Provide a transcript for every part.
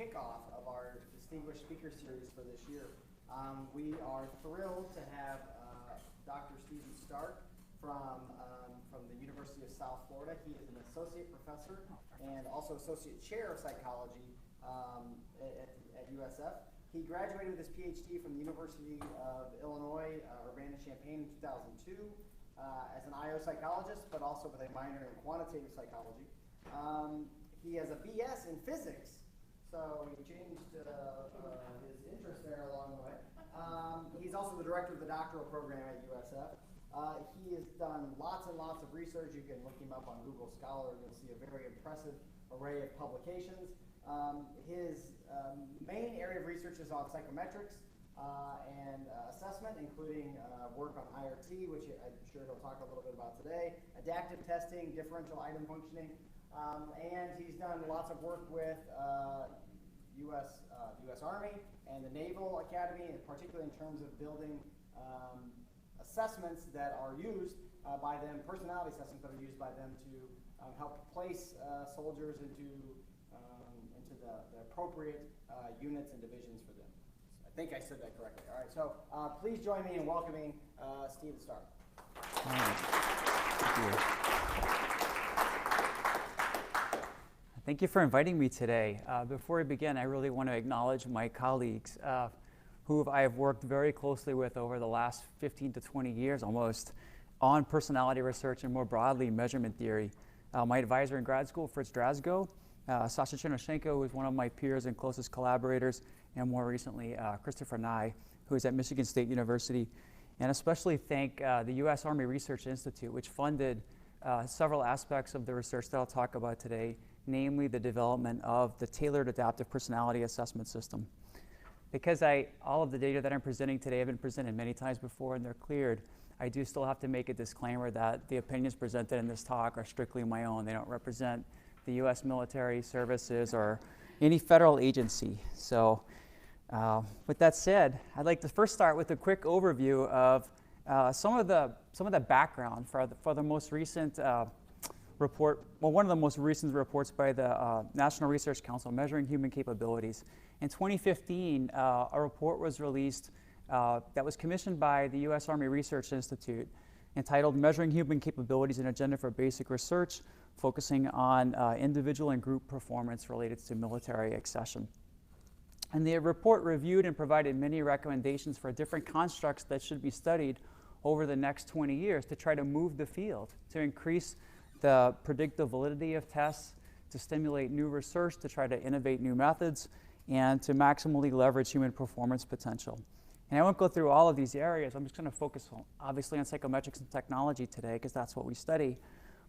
kickoff of our Distinguished Speaker Series for this year. We are thrilled to have Dr. Stephen Stark from the University of South Florida. He is an associate professor and also associate chair of psychology at USF. He graduated with his PhD from the University of Illinois, Urbana-Champaign in 2002 as an IO psychologist, but also with a minor in quantitative psychology. He has a BS in physics, so he changed his interest there along the way. He's also the director of the doctoral program at USF. He has done lots and lots of research. You can look him up on Google Scholar and you'll see a very impressive array of publications. His main area of research is on psychometrics and assessment, including work on IRT, which I'm sure he'll talk a little bit about today, adaptive testing, differential item functioning, and he's done lots of work with U.S. Army and the Naval Academy, and particularly in terms of building assessments that are used by them, personality assessments that are used by them to help place soldiers into the appropriate units and divisions for them. I think I said that correctly. All right, so please join me in welcoming Stephen Stark. Thank you. Thank you for inviting me today. Before we begin, I really want to acknowledge my colleagues who I have worked very closely with over the last 15 to 20 years almost on personality research and more broadly measurement theory. My advisor in grad school, Fritz Drasgo, Sasha Chernoshenko, who is one of my peers and closest collaborators, and more recently Christopher Nye, who is at Michigan State University. And especially thank the U.S. Army Research Institute, which funded several aspects of the research that I'll talk about today, namely the development of the Tailored Adaptive Personality Assessment System. Because all of the data that I'm presenting today have been presented many times before and they're cleared, I do still have to make a disclaimer that the opinions presented in this talk are strictly my own. They don't represent the U.S. military services or any federal agency. So with that said, I'd like to first start with a quick overview of some of the background for the most recent report, well, one of the most recent reports by the National Research Council measuring human capabilities. In 2015, a report was released that was commissioned by the U.S. Army Research Institute entitled Measuring Human Capabilities, an Agenda for Basic Research, focusing on individual and group performance related to military accession. And the report reviewed and provided many recommendations for different constructs that should be studied over the next 20 years to try to move the field, to increase the predictive validity of tests, to stimulate new research, to try to innovate new methods, and to maximally leverage human performance potential. And I won't go through all of these areas. I'm just going to focus obviously on psychometrics and technology today because that's what we study.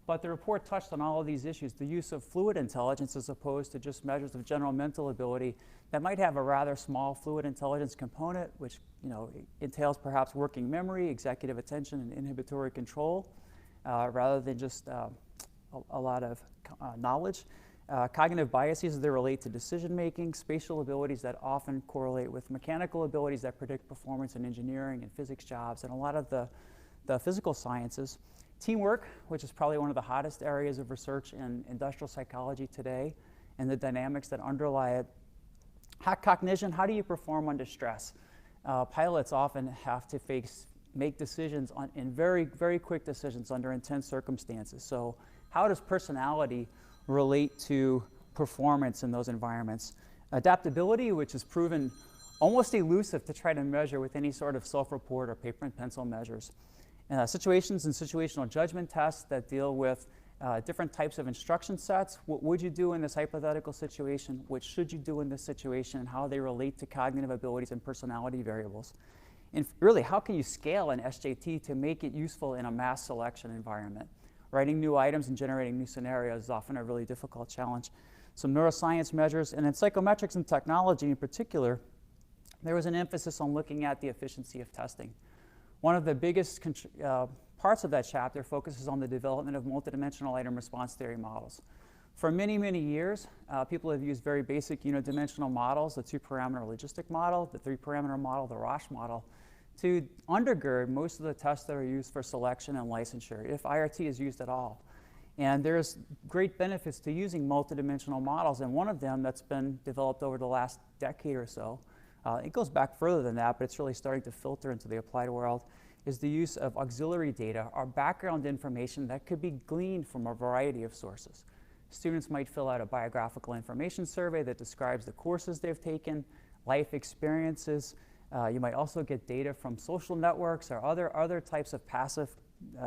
But the report touched on all of these issues, the use of fluid intelligence as opposed to just measures of general mental ability that might have a rather small fluid intelligence component, which entails perhaps working memory, executive attention, and inhibitory control, rather than just a lot of knowledge. Cognitive biases that relate to decision making, spatial abilities that often correlate with mechanical abilities that predict performance in engineering and physics jobs, and a lot of the physical sciences. Teamwork, which is probably one of the hottest areas of research in industrial psychology today, and the dynamics that underlie it. Cognition, how do you perform under stress? Pilots often have to make decisions in very, very quick decisions under intense circumstances. So how does personality relate to performance in those environments? Adaptability, which is proven almost elusive to try to measure with any sort of self-report or paper and pencil measures. Situations and situational judgment tests that deal with different types of instruction sets. What would you do in this hypothetical situation? What should you do in this situation? And how they relate to cognitive abilities and personality variables. And really, how can you scale an SJT to make it useful in a mass selection environment? Writing new items and generating new scenarios is often a really difficult challenge. Some neuroscience measures, and in psychometrics and technology in particular, there was an emphasis on looking at the efficiency of testing. One of the biggest parts of that chapter focuses on the development of multidimensional item response theory models. For many, many years, people have used very basic unidimensional models, the 2-parameter logistic model, the 3-parameter model, the Roche model, to undergird most of the tests that are used for selection and licensure, if IRT is used at all. And there's great benefits to using multidimensional models, and one of them that's been developed over the last decade or so, it goes back further than that, but it's really starting to filter into the applied world, is the use of auxiliary data, or background information that could be gleaned from a variety of sources. Students might fill out a biographical information survey that describes the courses they've taken, life experiences. You might also get data from social networks or other types of passive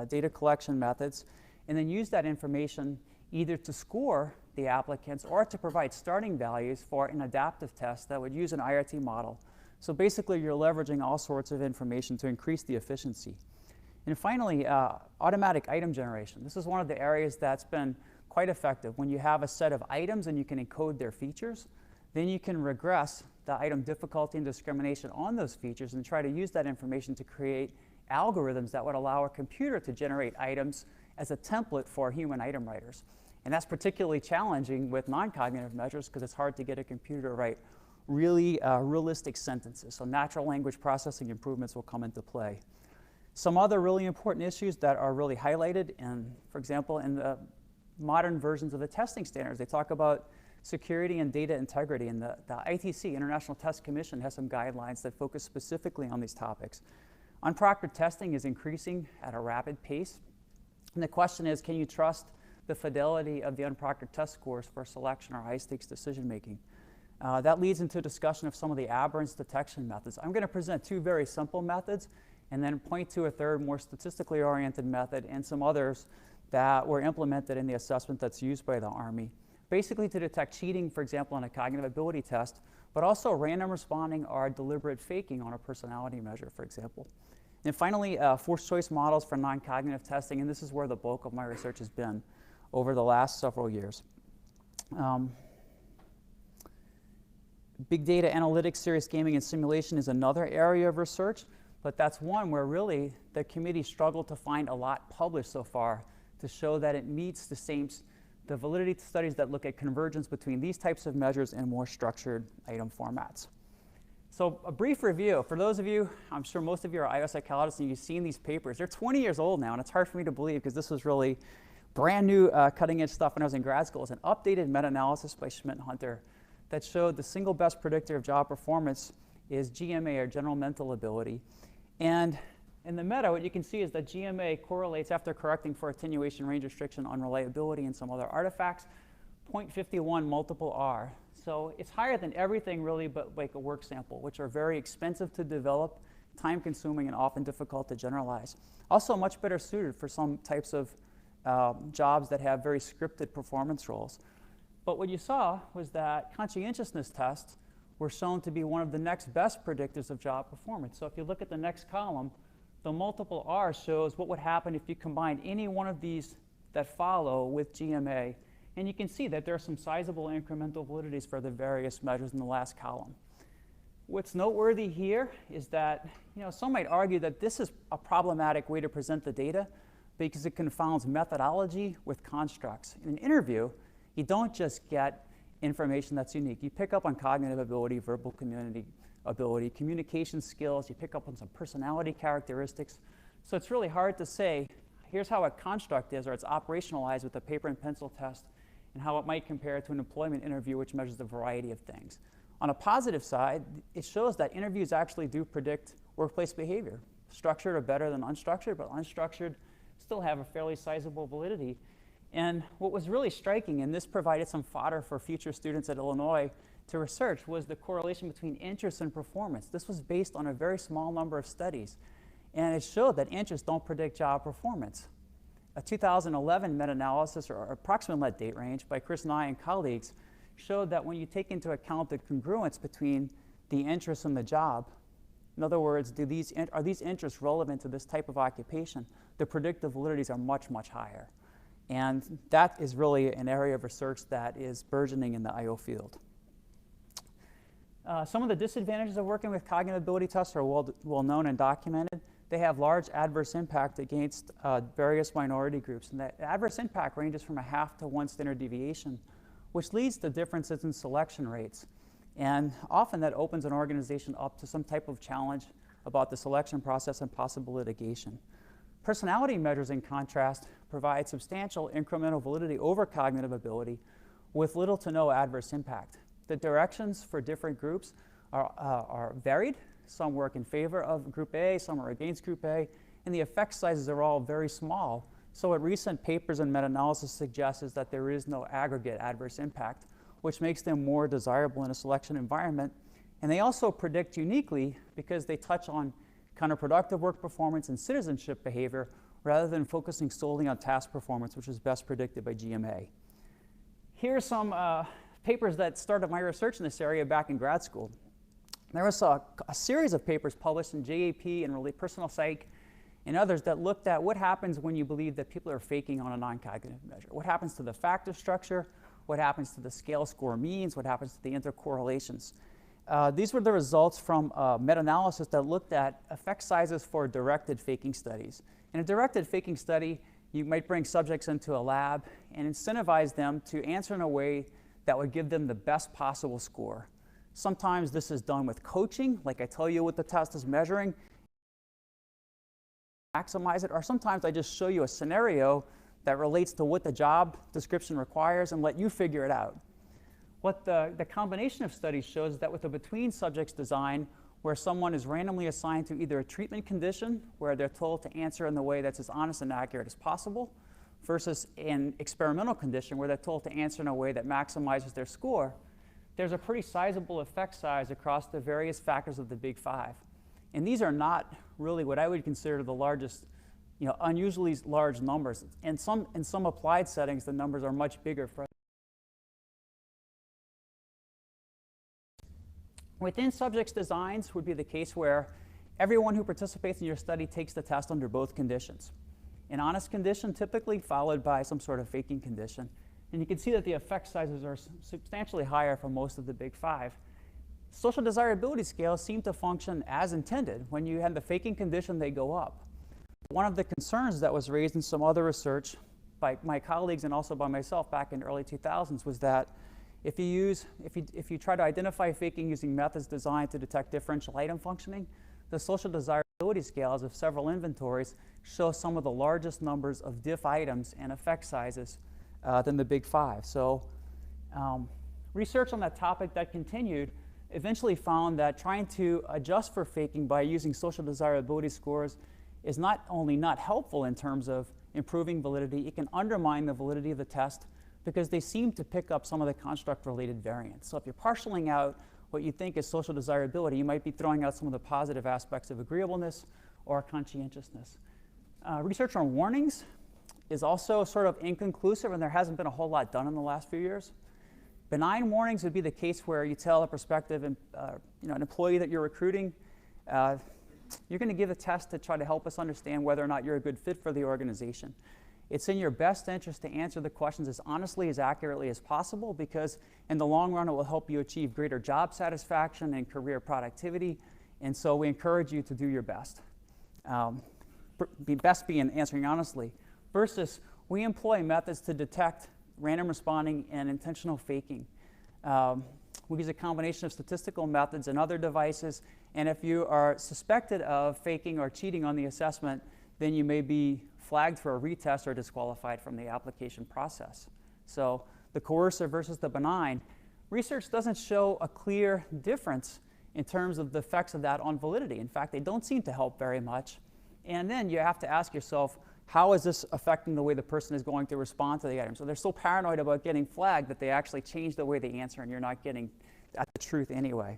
data collection methods, and then use that information either to score the applicants or to provide starting values for an adaptive test that would use an IRT model. So basically, you're leveraging all sorts of information to increase the efficiency. And finally, automatic item generation. This is one of the areas that's been quite effective. When you have a set of items and you can encode their features, then you can regress the item difficulty and discrimination on those features and try to use that information to create algorithms that would allow a computer to generate items as a template for human item writers. And that's particularly challenging with non-cognitive measures because it's hard to get a computer to write really realistic sentences. So natural language processing improvements will come into play. Some other really important issues that are really highlighted, for example, in the modern versions of the testing standards, they talk about security and data integrity, and the ITC, International Test Commission, has some guidelines that focus specifically on these topics. Unproctored testing is increasing at a rapid pace, and the question is, can you trust the fidelity of the unproctored test scores for selection or high-stakes decision-making? That leads into a discussion of some of the aberrance detection methods. I'm going to present two very simple methods and then point to a third, more statistically oriented method and some others that were implemented in the assessment that's used by the Army, basically to detect cheating, for example, on a cognitive ability test, but also random responding or deliberate faking on a personality measure, for example. And finally, forced choice models for non-cognitive testing, and this is where the bulk of my research has been over the last several years. Big data analytics, serious gaming, and simulation is another area of research, but that's one where really the committee struggled to find a lot published so far to show that it meets the validity studies that look at convergence between these types of measures and more structured item formats. So a brief review. For those of you, I'm sure most of you are IO psychologists and you've seen these papers. They're 20 years old now, and it's hard for me to believe because this was really brand new cutting edge stuff when I was in grad school. It's an updated meta-analysis by Schmidt and Hunter that showed the single best predictor of job performance is GMA, or general mental ability. And in the meta, what you can see is that GMA correlates, after correcting for attenuation, range restriction, unreliability, and some other artifacts, 0.51 multiple R. So it's higher than everything really but like a work sample, which are very expensive to develop, time-consuming, and often difficult to generalize. Also much better suited for some types of jobs that have very scripted performance roles. But what you saw was that conscientiousness tests were shown to be one of the next best predictors of job performance. So if you look at the next column, the multiple R shows what would happen if you combine any one of these that follow with GMA. And you can see that there are some sizable incremental validities for the various measures in the last column. What's noteworthy here is that, some might argue that this is a problematic way to present the data because it confounds methodology with constructs. In an interview, you don't just get information that's unique. You pick up on cognitive ability, verbal community ability, communication skills, you pick up on some personality characteristics. So it's really hard to say, here's how a construct is, or it's operationalized with a paper and pencil test, and how it might compare to an employment interview, which measures a variety of things. On a positive side, it shows that interviews actually do predict workplace behavior. Structured are better than unstructured, but unstructured still have a fairly sizable validity. And what was really striking, and this provided some fodder for future students at Illinois to research, was the correlation between interest and performance. This was based on a very small number of studies, and it showed that interests don't predict job performance. A 2011 meta-analysis, or approximate date range, by Chris Nye and colleagues showed that when you take into account the congruence between the interests and the job, in other words, are these interests relevant to this type of occupation, the predictive validities are much, much higher. And that is really an area of research that is burgeoning in the IO field. Some of the disadvantages of working with cognitive ability tests are well known and documented. They have large adverse impact against various minority groups, and that adverse impact ranges from 0.5 to 1 standard deviation, which leads to differences in selection rates. And often that opens an organization up to some type of challenge about the selection process and possible litigation. Personality measures, in contrast, provide substantial incremental validity over cognitive ability with little to no adverse impact. The directions for different groups are varied. Some work in favor of Group A, some are against Group A, and the effect sizes are all very small. So what recent papers and meta-analysis suggests is that there is no aggregate adverse impact, which makes them more desirable in a selection environment. And they also predict uniquely because they touch on counterproductive work performance and citizenship behavior rather than focusing solely on task performance, which is best predicted by GMA. Here are some papers that started my research in this area back in grad school. There was a series of papers published in JAP and really Personal Psych and others that looked at what happens when you believe that people are faking on a non-cognitive measure. What happens to the factor structure? What happens to the scale score means? What happens to the intercorrelations? These were the results from meta-analysis that looked at effect sizes for directed faking studies. In a directed faking study, you might bring subjects into a lab and incentivize them to answer in a way that would give them the best possible score. Sometimes this is done with coaching, like I tell you what the test is measuring, maximize it, or sometimes I just show you a scenario that relates to what the job description requires and let you figure it out. What the combination of studies shows is that with a between subjects design, where someone is randomly assigned to either a treatment condition, where they're told to answer in the way that's as honest and accurate as possible, versus an experimental condition, where they're told to answer in a way that maximizes their score, there's a pretty sizable effect size across the various factors of the Big Five. And these are not really what I would consider the largest, unusually large numbers. In some applied settings, the numbers are much bigger. Within subjects' designs would be the case where everyone who participates in your study takes the test under both conditions. An honest condition typically followed by some sort of faking condition. And you can see that the effect sizes are substantially higher for most of the Big Five. Social desirability scales seem to function as intended. When you have the faking condition, they go up. One of the concerns that was raised in some other research by my colleagues and also by myself back in the early 2000s was that if you try to identify faking using methods designed to detect differential item functioning, the social desirability scales of several inventories show some of the largest numbers of diff items and effect sizes than the Big Five. So research on that topic that continued eventually found that trying to adjust for faking by using social desirability scores is not only not helpful in terms of improving validity, it can undermine the validity of the test because they seem to pick up some of the construct-related variants. So if you're partialing out what you think is social desirability, you might be throwing out some of the positive aspects of agreeableness or conscientiousness. Research on warnings is also sort of inconclusive, and there hasn't been a whole lot done in the last few years. Benign warnings would be the case where you tell a prospective an employee that you're recruiting, you're going to give a test to try to help us understand whether or not you're a good fit for the organization. It's in your best interest to answer the questions as honestly, as accurately as possible, because in the long run, it will help you achieve greater job satisfaction and career productivity. And so we encourage you to do your best. Best be in answering honestly. Versus, we employ methods to detect random responding and intentional faking. We use a combination of statistical methods and other devices. And if you are suspected of faking or cheating on the assessment, then you may be flagged for a retest or disqualified from the application process. So the coercive versus the benign, research doesn't show a clear difference in terms of the effects of that on validity. In fact, they don't seem to help very much. And then you have to ask yourself, how is this affecting the way the person is going to respond to the item? So they're so paranoid about getting flagged that they actually change the way they answer, and you're not getting at the truth anyway.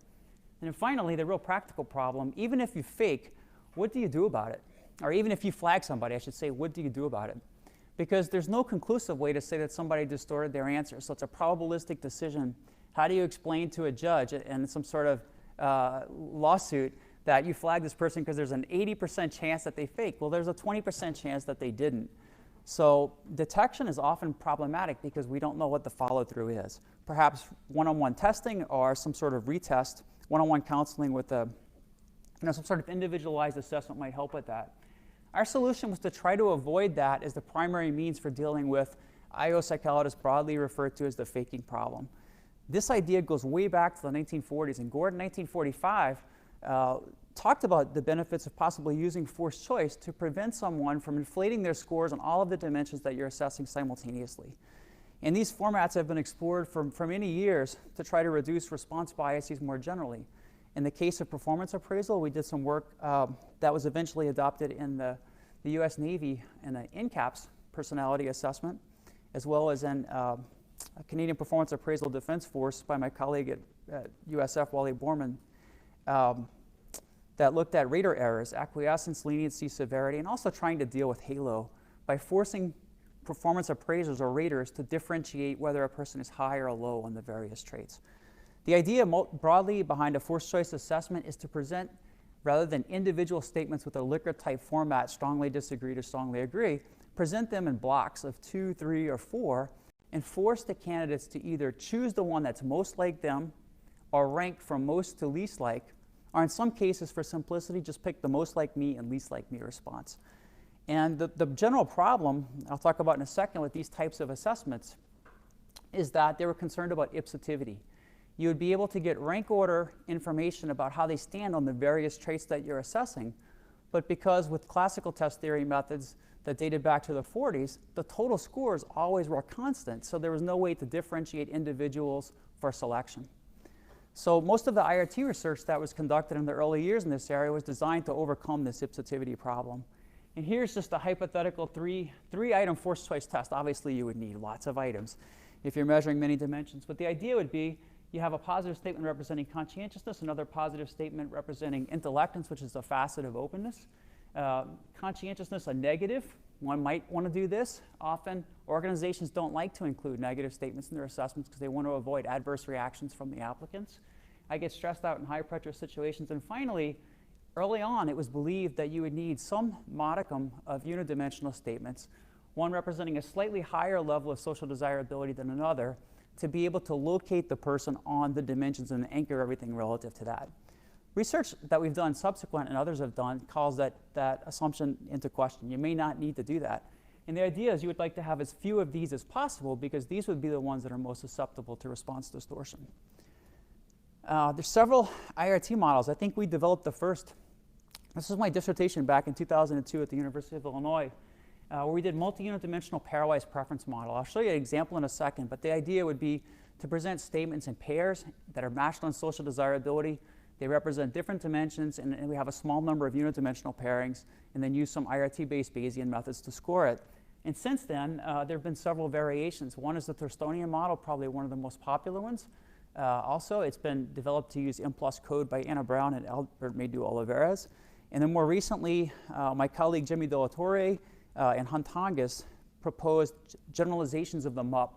And then finally, the real practical problem, even if you fake, what do you do about it? Or even if you flag somebody, I should say, what do you do about it? Because there's no conclusive way to say that somebody distorted their answer. So it's a probabilistic decision. How do you explain to a judge in some sort of lawsuit that you flag this person because there's an 80% chance that they faked? Well, there's a 20% chance that they didn't. So detection is often problematic because we don't know what the follow-through is. Perhaps one-on-one testing or some sort of retest, one-on-one counseling with some sort of individualized assessment might help with that. Our solution was to try to avoid that as the primary means for dealing with IO psychologists broadly referred to as the faking problem. This idea goes way back to the 1940s, and Gordon, in 1945, talked about the benefits of possibly using forced choice to prevent someone from inflating their scores on all of the dimensions that you're assessing simultaneously. And these formats have been explored for many years to try to reduce response biases more generally. In the case of performance appraisal, we did some work that was eventually adopted in the US Navy in an NCAPS personality assessment, as well as in a Canadian Performance Appraisal Defense Force by my colleague at USF, Wally Borman, that looked at rater errors, acquiescence, leniency, severity, and also trying to deal with halo by forcing performance appraisers or raters to differentiate whether a person is high or low on the various traits. The idea broadly behind a forced choice assessment is to present, rather than individual statements with a Likert type format, strongly disagree to strongly agree, present them in blocks of 2, 3, or 4, and force the candidates to either choose the one that's most like them or rank from most to least like, or in some cases, for simplicity, just pick the most like me and least like me response. And the general problem, I'll talk about in a second with these types of assessments, is that they were concerned about EPSA Tivity. You would be able to get rank order information about how they stand on the various traits that you're assessing, but because with classical test theory methods that dated back to the 40s, the total scores always were constant, so there was no way to differentiate individuals for selection. So most of the IRT research that was conducted in the early years in this area was designed to overcome this EPSA Tivity problem. And here's just a hypothetical three-item forced choice test. Obviously, you would need lots of items if you're measuring many dimensions. But the idea would be you have a positive statement representing conscientiousness, another positive statement representing intellectance, which is a facet of openness. Conscientiousness, a negative. One might want to do this. Often, organizations don't like to include negative statements in their assessments because they want to avoid adverse reactions from the applicants. I get stressed out in high-pressure situations. And finally, early on, it was believed that you would need some modicum of unidimensional statements, one representing a slightly higher level of social desirability than another, to be able to locate the person on the dimensions and anchor everything relative to that. Research that we've done subsequent and others have done calls that assumption into question. You may not need to do that. And the idea is you would like to have as few of these as possible because these would be the ones that are most susceptible to response distortion. There's several IRT models. I think we developed the first. This was my dissertation back in 2002 at the University of Illinois, where we did multi-unit dimensional pairwise preference model. I'll show you an example in a second, but the idea would be to present statements in pairs that are matched on social desirability. They represent different dimensions, and we have a small number of unidimensional pairings, and then use some IRT-based Bayesian methods to score it. And since then, there have been several variations. One is the Thurstonian model, probably one of the most popular ones. Also, it's been developed to use M+ code by Anna Brown and Albert Medu-Olivares. And then more recently, my colleague Jimmy De La Torre and Huntongas proposed generalizations of the MUP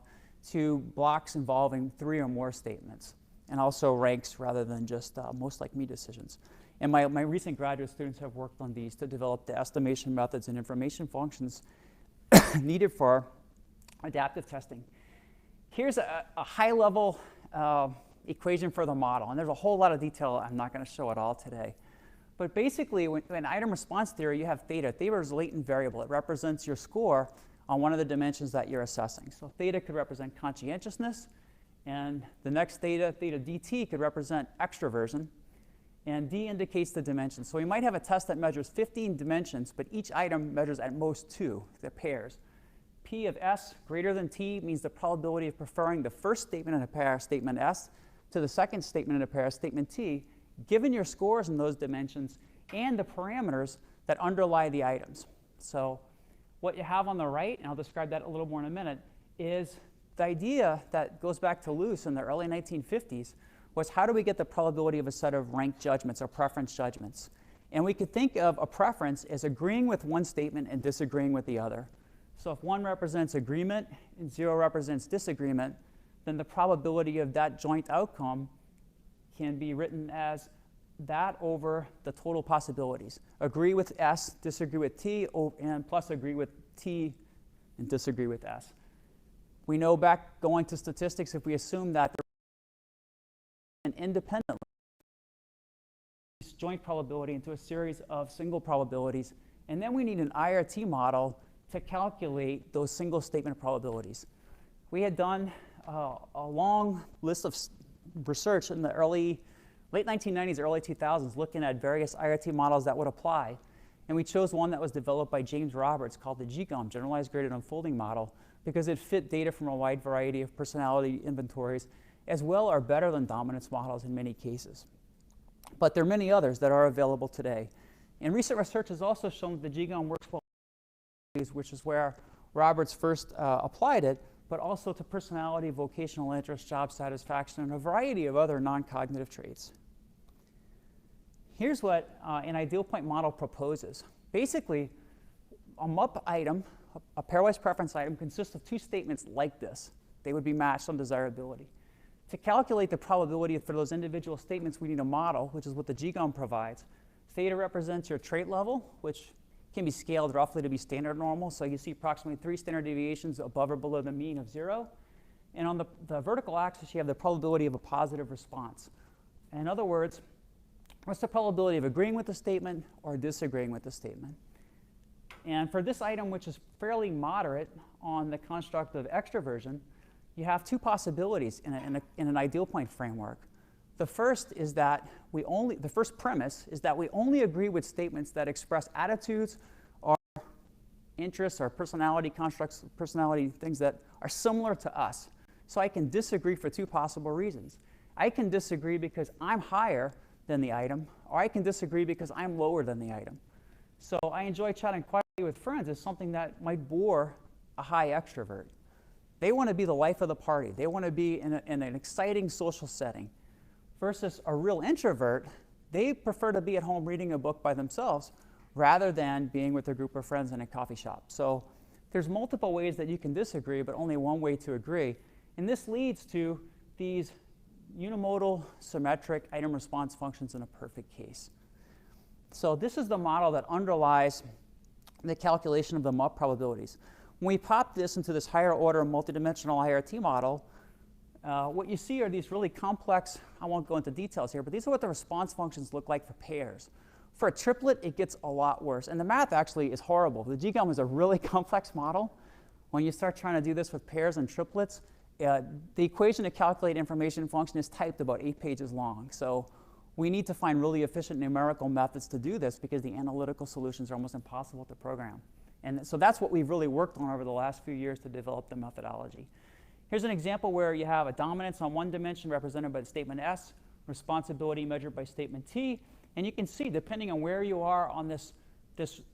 to blocks involving 3 or more statements, and also ranks rather than just most like me decisions. And my recent graduate students have worked on these to develop the estimation methods and information functions needed for adaptive testing. Here's a high-level equation for the model, and there's a whole lot of detail I'm not going to show it all today. But basically, in item response theory, you have theta. Theta is a latent variable. It represents your score on one of the dimensions that you're assessing. So theta could represent conscientiousness, and the next theta, theta dt, could represent extroversion, and d indicates the dimension. So we might have a test that measures 15 dimensions, but each item measures at most 2, the pairs. P of s greater than t means the probability of preferring the first statement in a pair, statement s, to the second statement in a pair, statement t, given your scores in those dimensions and the parameters that underlie the items. So what you have on the right, and I'll describe that a little more in a minute, is the idea that goes back to Luce in the early 1950s was how do we get the probability of a set of ranked judgments or preference judgments? And we could think of a preference as agreeing with one statement and disagreeing with the other. So if 1 represents agreement and 0 represents disagreement, then the probability of that joint outcome can be written as that over the total possibilities. Agree with S, disagree with T, and plus agree with T and disagree with S. We know back going to statistics, if we assume that they're independently, joint probability into a series of single probabilities, and then we need an IRT model to calculate those single statement probabilities. We had done a long list of research in the early late 1990s, early 2000s, looking at various IRT models that would apply. And we chose one that was developed by James Roberts called the GGUM, Generalized Graded Unfolding Model, because it fit data from a wide variety of personality inventories, as well or better than dominance models in many cases. But there are many others that are available today. And recent research has also shown that the GGUM works well, which is where Roberts first applied it, but also to personality, vocational interest, job satisfaction, and a variety of other non-cognitive traits. Here's what an ideal point model proposes. Basically, a MUP item, a pairwise preference item, consists of two statements like this. They would be matched on desirability. To calculate the probability for those individual statements, we need a model, which is what the GGUM provides. Theta represents your trait level, which can be scaled roughly to be standard normal. So you see approximately 3 standard deviations above or below the mean of 0. And on the vertical axis, you have the probability of a positive response. In other words, what's the probability of agreeing with the statement or disagreeing with the statement? And for this item, which is fairly moderate on the construct of extroversion, you have two possibilities in an ideal point framework. The first is that the first premise is that we only agree with statements that express attitudes or interests or personality constructs, personality things that are similar to us. So I can disagree for two possible reasons. I can disagree because I'm higher than the item, or I can disagree because I'm lower than the item. So I enjoy chatting quietly with friends is something that might bore a high extrovert. They want to be the life of the party. They want to be in an exciting social setting. Versus a real introvert, they prefer to be at home reading a book by themselves rather than being with a group of friends in a coffee shop. So there's multiple ways that you can disagree, but only one way to agree. And this leads to these unimodal symmetric item response functions in a perfect case. So this is the model that underlies the calculation of the MUP probabilities. When we pop this into this higher order multidimensional IRT model, what you see are these really complex, I won't go into details here, but these are what the response functions look like for pairs. For a triplet, it gets a lot worse. And the math actually is horrible. The GGUM is a really complex model. When you start trying to do this with pairs and triplets, the equation to calculate information function is typed about 8 pages long. So we need to find really efficient numerical methods to do this because the analytical solutions are almost impossible to program. And so that's what we've really worked on over the last few years to develop the methodology. Here's an example where you have a dominance on one dimension represented by the statement S, responsibility measured by statement T, and you can see, depending on where you are on this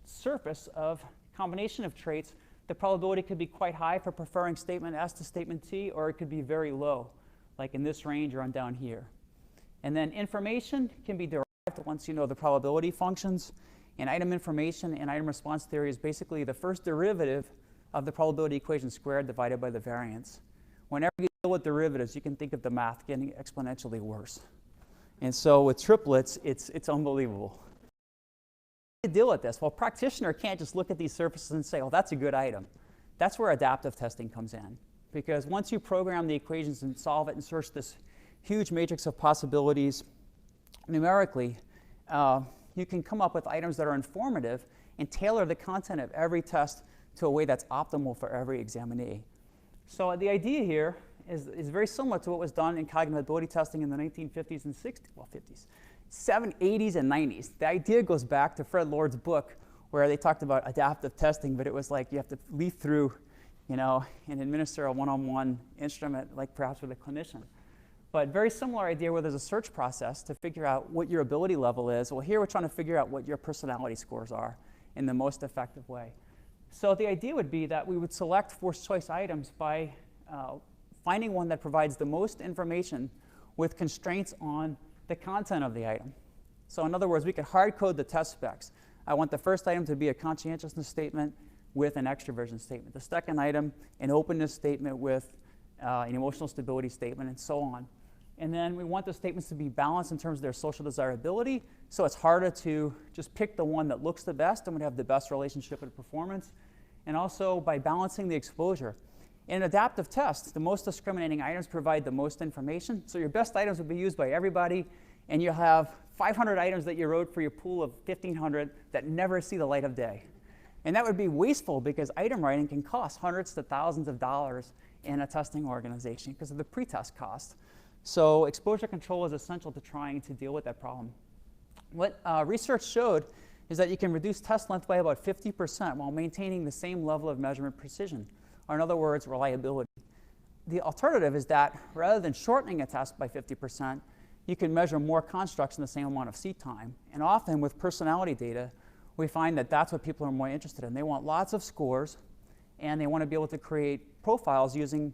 surface of combination of traits, the probability could be quite high for preferring statement S to statement T, or it could be very low, like in this range or on down here. And then information can be derived once you know the probability functions, and item information and item response theory is basically the first derivative of the probability equation squared divided by the variance. Whenever you deal with derivatives, you can think of the math getting exponentially worse. And so with triplets, it's unbelievable. How do you deal with this? Well, a practitioner can't just look at these surfaces and say, oh, that's a good item. That's where adaptive testing comes in. Because once you program the equations and solve it and search this huge matrix of possibilities numerically, you can come up with items that are informative and tailor the content of every test to a way that's optimal for every examinee. So the idea here is very similar to what was done in cognitive ability testing in the 1950s and 60s, well, 50s, 80s and 90s. The idea goes back to Fred Lord's book where they talked about adaptive testing, but it was like you have to leaf through, and administer a one-on-one instrument, like perhaps with a clinician. But very similar idea where there's a search process to figure out what your ability level is. Well, here we're trying to figure out what your personality scores are in the most effective way. So the idea would be that we would select forced choice items by finding one that provides the most information with constraints on the content of the item. So in other words, we could hard code the test specs. I want the first item to be a conscientiousness statement with an extroversion statement. The second item, an openness statement with an emotional stability statement, and so on. And then we want the statements to be balanced in terms of their social desirability, so it's harder to just pick the one that looks the best and would have the best relationship and performance. And also by balancing the exposure. In an adaptive test, the most discriminating items provide the most information, so your best items will be used by everybody, and you'll have 500 items that you wrote for your pool of 1,500 that never see the light of day. And that would be wasteful because item writing can cost hundreds to thousands of dollars in a testing organization because of the pretest cost. So exposure control is essential to trying to deal with that problem. What research showed is that you can reduce test length by about 50% while maintaining the same level of measurement precision, or in other words, reliability. The alternative is that rather than shortening a test by 50%, you can measure more constructs in the same amount of seat time. And often with personality data, we find that that's what people are more interested in. They want lots of scores, and they want to be able to create profiles using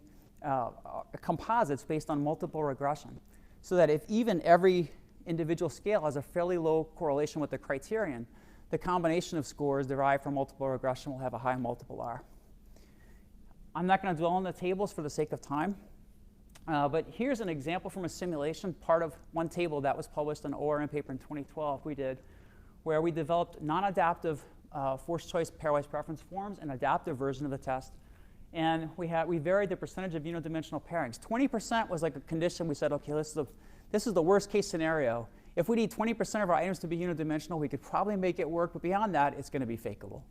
composites based on multiple regression, so that if even every individual scale has a fairly low correlation with the criterion, the combination of scores derived from multiple regression will have a high multiple R. I'm not going to dwell on the tables for the sake of time, but here's an example from a simulation, part of one table that was published in an ORM paper in 2012 we did, where we developed non-adaptive forced choice pairwise preference forms, an adaptive version of the test. And we varied the percentage of unidimensional pairings. 20% was like a condition. We said, OK, this is the worst case scenario. If we need 20% of our items to be unidimensional, we could probably make it work. But beyond that, it's going to be fakeable.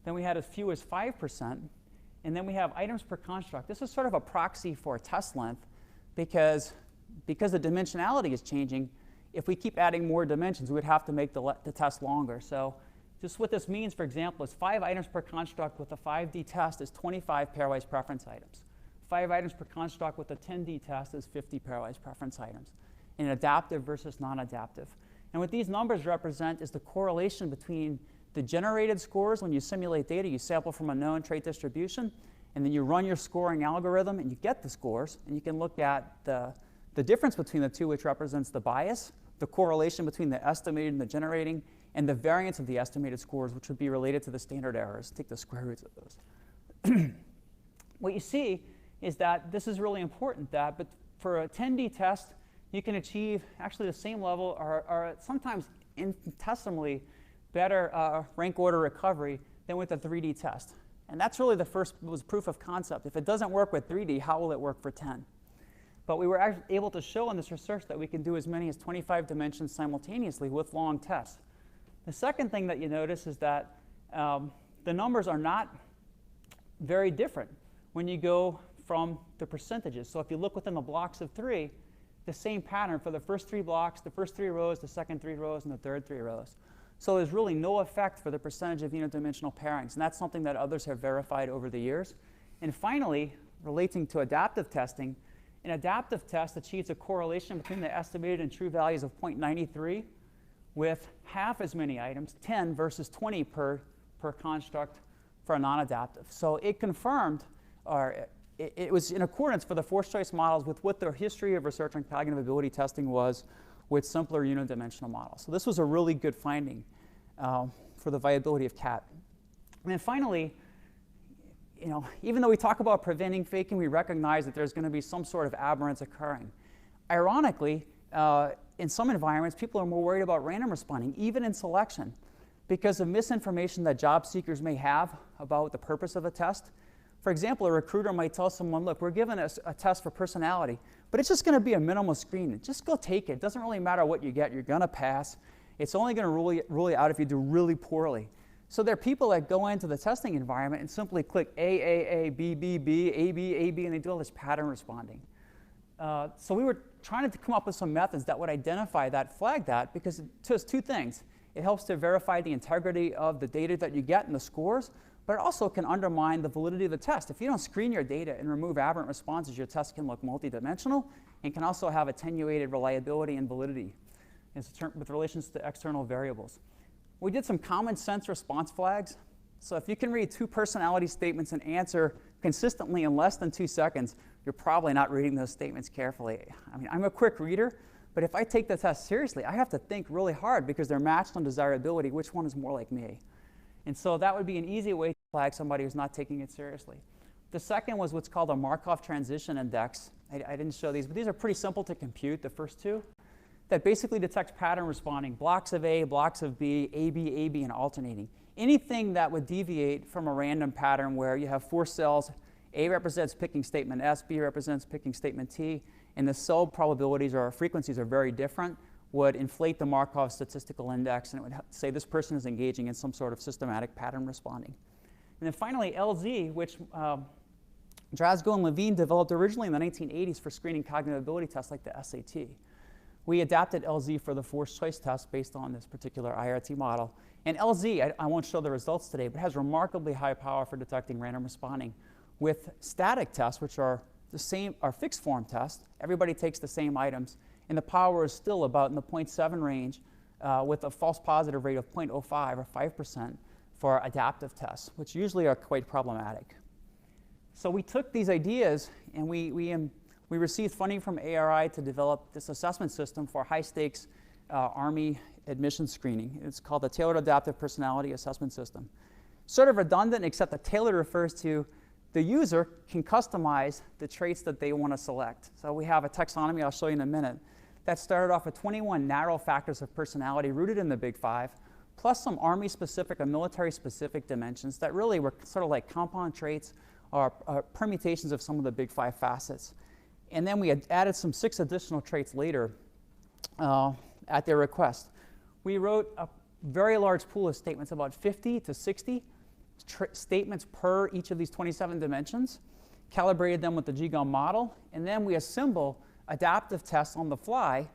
Then we had as few as 5%. And then we have items per construct. This is sort of a proxy for test length, because the dimensionality is changing. If we keep adding more dimensions, we would have to make the test longer. So just what this means, for example, is 5 items per construct with a 5D test is 25 pairwise preference items. 5 items per construct with a 10D test is 50 pairwise preference items, in adaptive versus non-adaptive. And what these numbers represent is the correlation between the generated scores. When you simulate data, you sample from a known trait distribution, and then you run your scoring algorithm, and you get the scores. And you can look at the difference between the two, which represents the bias, the correlation between the estimated and the generating, and the variance of the estimated scores, which would be related to the standard errors. Take the square roots of those. What you see is that this is really important, but for a 10D test, you can achieve actually the same level or sometimes infinitesimally better rank order recovery than with a 3D test. And that's really the first was proof of concept. If it doesn't work with 3D, how will it work for 10? But we were actually able to show in this research that we can do as many as 25 dimensions simultaneously with long tests. The second thing that you notice is that the numbers are not very different when you go from the percentages. So if you look within the blocks of 3, the same pattern for the first 3 blocks, the first 3 rows, the second 3 rows, and the third 3 rows. So there's really no effect for the percentage of unidimensional pairings. And that's something that others have verified over the years. And finally, relating to adaptive testing, an adaptive test achieves a correlation between the estimated and true values of 0.93 with half as many items, 10 versus 20 per construct for a non-adaptive. So it confirmed, or it was in accordance for the forced choice models with what their history of research on cognitive ability testing was with simpler unidimensional models. So this was a really good finding for the viability of CAT. And then finally, even though we talk about preventing faking, we recognize that there's going to be some sort of aberrance occurring. Ironically, in some environments, people are more worried about random responding, even in selection, because of misinformation that job seekers may have about the purpose of a test. For example, a recruiter might tell someone, look, we're giving us a test for personality, but it's just going to be a minimal screen. Just go take it. It doesn't really matter what you get. You're going to pass. It's only going to rule you out if you do really poorly. So there are people that go into the testing environment and simply click A, B, B, B, A, B, and they do all this pattern responding. So we were trying to come up with some methods that would identify that, flag that, because it does 2 things. It helps to verify the integrity of the data that you get and the scores, but it also can undermine the validity of the test. If you don't screen your data and remove aberrant responses, your test can look multidimensional and can also have attenuated reliability and validity with relations to external variables. We did some common sense response flags. So if you can read 2 personality statements and answer consistently in less than 2 seconds, you're probably not reading those statements carefully. I mean, I'm a quick reader, but if I take the test seriously, I have to think really hard because they're matched on desirability. Which one is more like me? And so that would be an easy way to flag somebody who's not taking it seriously. The second was what's called a Markov transition index. I didn't show these, but these are pretty simple to compute, the first 2. That basically detects pattern responding, blocks of A, blocks of B, AB, and alternating. Anything that would deviate from a random pattern where you have 4 cells, A represents picking statement S, B represents picking statement T, and the cell probabilities or frequencies are very different, would inflate the Markov statistical index, and it would say this person is engaging in some sort of systematic pattern responding. And then finally, LZ, which Drazgo and Levine developed originally in the 1980s for screening cognitive ability tests like the SAT. We adapted LZ for the forced choice test based on this particular IRT model. And LZ, I won't show the results today, but has remarkably high power for detecting random responding. With static tests, which are the same, are fixed form tests, everybody takes the same items, and the power is still about in the 0.7 range with a false positive rate of 0.05 or 5% for adaptive tests, which usually are quite problematic. So we took these ideas and we received funding from ARI to develop this assessment system for high-stakes Army admission screening. It's called the Tailored Adaptive Personality Assessment System. Sort of redundant, except that tailored refers to the user can customize the traits that they want to select. So we have a taxonomy I'll show you in a minute that started off with 21 narrow factors of personality rooted in the Big Five, plus some Army-specific and military-specific dimensions that really were sort of like compound traits or permutations of some of the Big Five facets. And then we had added some 6 additional traits later at their request. We wrote a very large pool of statements, about 50 to 60 statements per each of these 27 dimensions, calibrated them with the GGOM model, and then we assemble adaptive tests on the fly